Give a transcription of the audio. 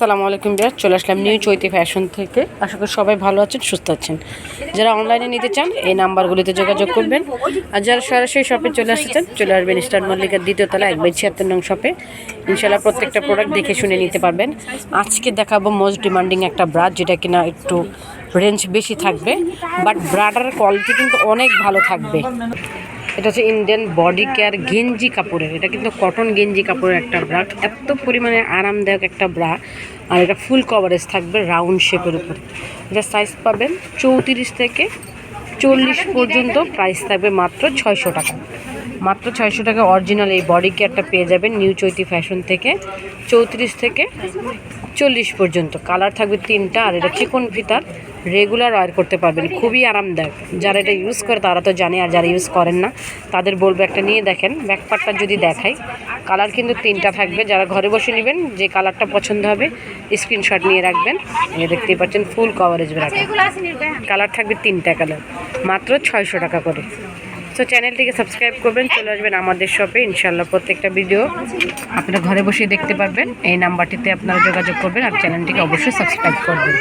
আসসালামু আলাইকুম বিয়ার, চলে আসলাম নিউ চৈতি ফ্যাশন থেকে। আশা করি সবাই ভালো আছেন, সুস্থ আছেন। যারা অনলাইনে নিতে চান এই নাম্বারগুলিতে যোগাযোগ করবেন, আর যারা সরাসরি শপে চলে আসতে চান চলে আসবেন স্টার মল্লিকার দ্বিতীয় তলা 1/76 নং শপে। ইনশাল্লাহ প্রত্যেকটা প্রোডাক্ট দেখে শুনে নিতে পারবেন। আজকে দেখাবো মোস্ট ডিমান্ডিং একটা ব্রা, যেটা কিনা একটু রেঞ্জ বেশি থাকবে, বাট ব্রাটার কোয়ালিটি কিন্তু অনেক ভালো থাকবে। এটা হচ্ছে ইন্ডিয়ান বডি কেয়ার গেঞ্জি কাপড়ের, এটা কিন্তু কটন গেঞ্জি কাপড়ের একটা ব্রা, এত পরিমাণে আরামদায়ক একটা ব্রা। আর এটা ফুল কভারেজ থাকবে রাউন্ড শেপের উপর। এটা সাইজ পাবেন 34 থেকে 40 পর্যন্ত। প্রাইস থাকবে মাত্র 600 টাকা। মাত্র 600 টাকা অরিজিনাল এই বডি কেয়ারটা পেয়ে যাবেন নিউ চৈতি ফ্যাশন থেকে। 34 থেকে 40 পর্যন্ত। কালার থাকবে 3টা, আর এটা চিকন ফিতার, রেগুলার ওয়্যার করতে পারবেন, খুবই আরামদায়ক। যারা এটা ইউজ করে তারা তো জানে, আর যারা ইউজ করেন না তাদের বলবো একটা নিয়ে দেখেন। ব্যাকপার্টটা যদি দেখাই, কালার কিন্তু 3টা থাকবে। যারা ঘরে বসে নেবেন, যে কালারটা পছন্দ হবে স্ক্রিনশট নিয়ে রাখবেন। এই দেখতেই পাচ্ছেন ফুল কভারেজ ব্রাটা, কালার থাকবে 3টা কালার, মাত্র 600 টাকা করে। তো চ্যানেলটিকে সাবস্ক্রাইব করবেন, চলে আসবেন আমাদের শপে। ইনশাল্লাহ প্রত্যেকটা ভিডিও আপনারা ঘরে বসে দেখতে পারবেন। এই নাম্বারটিতে আপনারা যোগাযোগ করবেন, আর চ্যানেলটিকে অবশ্যই সাবস্ক্রাইব করবেন।